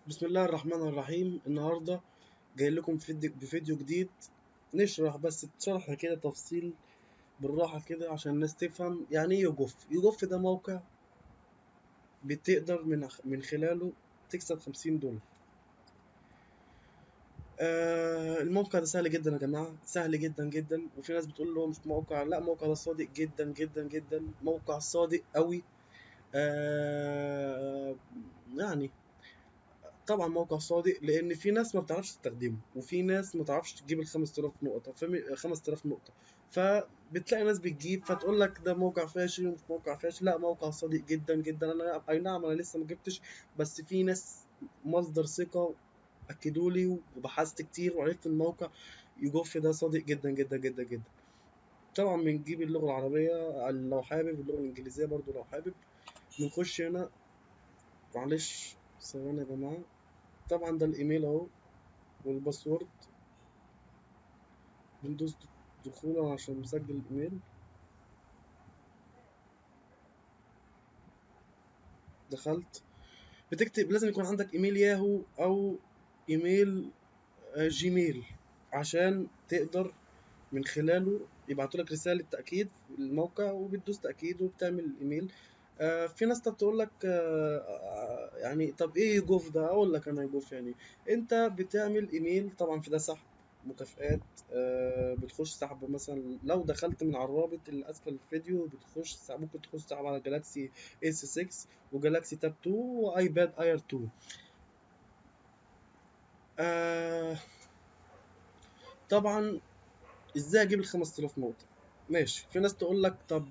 بسم الله الرحمن الرحيم. النهاردة جاي لكم بفيديو جديد، نشرح بس شرح كده تفصيل بالراحة كده عشان الناس تفهم يعني ايه يوجوف. يوجوف ده موقع بتقدر من خلاله تكسب $50. الموقع ده سهل جدا يا جماعة، سهل جدا جدا. وفي ناس بتقول له مش موقع، لا موقع ده صادق جدا جدا جدا، موقع صادق قوي. آه يعني طبعا موقع صادق لان في ناس ما بتعرفش تستخدمه، وفي ناس ما تعرفش تجيب ال 5000 نقطه، 5000 نقطه. فبتلاقي ناس بتجيب فتقول لك ده موقع فاشل ومش موقع فاشل. لا، موقع صادق جدا جدا. انا اي نعم انا لسه ما جبتش، بس في ناس مصدر ثقه اكدوا لي، وبحثت كتير وعرفت الموقع يوجوف ده صادق جدا جدا جدا جدا. طبعا بنجيب اللغه العربيه لو حابب، اللغه الانجليزيه برضو لو حابب. بنخش هنا، معلش ثواني يا جماعه. طبعا ده الايميل اهو والباسورد. بندوس دخولا عشان مسجل الايميل. دخلت، بتكتب لازم يكون عندك ايميل ياهو او ايميل جيميل عشان تقدر من خلاله يبعتوا لك رسالة تأكيد في الموقع، وبتدوس تأكيد وبتعمل الإيميل. في ناس تقول لك يعني طب إيه يوجوف ده؟ أقول لك أنا يوجوف يعني أنت بتعمل إيميل. طبعا في ده سحب مكافآت. بتخش سحب مثلا لو دخلت من على الرابط اللي أسفل الفيديو، بتخش سحب، ممكن تخش سحب على جالاكسي اس 6 وجالاكسي تاب 2 وايباد اير 2. آه طبعا ازاي اجيب ال 5000 نقطة؟ ماشي. في ناس تقول لك طب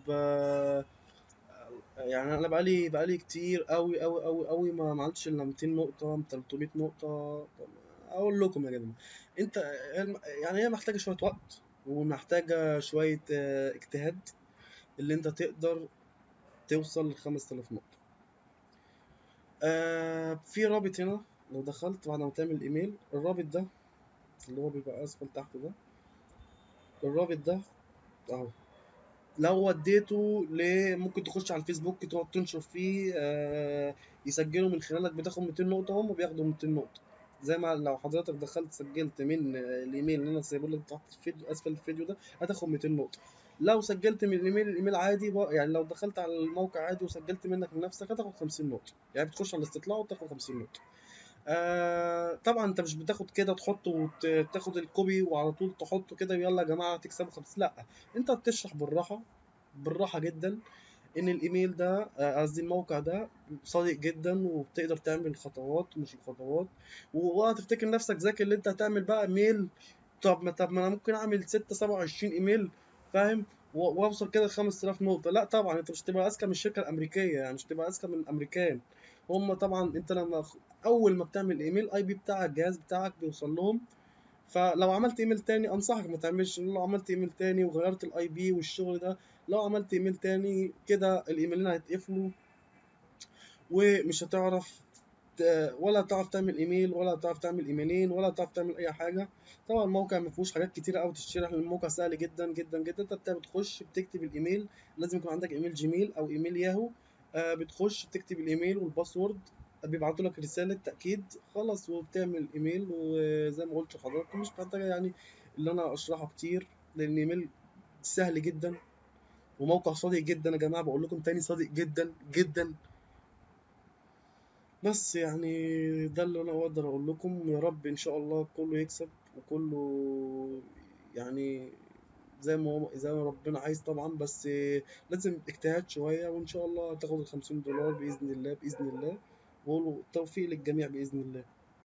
يعني انا بقالي كتير قوي ما عملتش الا 200 نقطة، 300 نقطة. طب اقول لكم يا جماعة، انت يعني هي محتاجة شوية وقت، ومحتاجة شوية اجتهاد، اللي انت تقدر توصل ل 5000 نقطة. في رابط هنا، لو دخلت بعد ما تعمل ايميل، الرابط ده اللي هو بيبقى اسفل تحت ده، الرابط ده اهو. لو وديته ممكن تخش على الفيسبوك تقعد تنشر فيه، يسجلوا من خلالك، بتاخد 200 نقطة، هم بياخدوا 200 نقطة. زي ما لو حضرتك دخلت سجلت من الايميل اللي انا سايبه لك تحت الفيديو اسفل الفيديو ده، هتاخد 200 نقطة. لو سجلت من الايميل عادي يعني لو دخلت على الموقع عادي وسجلت منك من نفسك، هتاخد 50 نقطة. يعني بتخش على الاستطلاع وتاخد 50 نقطة. طبعا انت مش بتاخد كده تحطه وتاخد الكوبي وعلى طول تحطه كده يلا يا جماعه تكسبوا 50. لا، انت بتشرح بالراحه، بالراحه جدا، ان الايميل ده قصدي الموقع ده صادق جدا، وبتقدر تعمل خطوات ومش الخطوات. وهتفتكر نفسك ذكي اللي انت هتعمل بقى ميل. طب ما انا ممكن اعمل 6 27 ايميل، فاهم؟ واوصل كده ل 5000 نقطه. لا طبعا انت مش هتبقى اذكى من الشركه الامريكيه، يعني مش هتبقى اذكى من الامريكان. هم طبعا انت لما اول ما بتعمل ايميل اي بي بتاع الجهاز بتاعك بيوصل لهم. فلو عملت ايميل تاني انصحك ما تعملش. لو عملت ايميل تاني وغيرت الاي بي والشغل ده، لو عملت ايميل تاني كده الايميلين هيتقفلوا، ومش هتعرف ولا تعرف تعمل ايميل، ولا تعرف تعمل ايميلين، ولا تعرف تعمل اي حاجه. طبعا الموقع ما فيهوش حاجات كتيره قوي تشتريها، لان الموقع سهل جدا جدا جدا. انت بتخش بتكتب الايميل، لازم يكون عندك ايميل جيميل او ايميل ياهو. بتخش بتكتب الايميل والباسورد، بيبعتوا لك رساله تاكيد، خلاص وبتعمل ايميل. وزي ما قلت لحضرتك مش محتاجه يعني اللي انا اشرحه كتير، لان الايميل سهل جدا، وموقع صادق جدا يا جماعه. بقول لكم تاني صادق جدا جدا. بس يعني ده اللي انا اقدر اقول لكم. يا رب ان شاء الله كله يكسب، وكله يعني زي ما ربنا عايز طبعا. بس لازم اجتهاد شوية، وان شاء الله تاخد $50 بإذن الله بإذن الله. والتوفيق للجميع بإذن الله.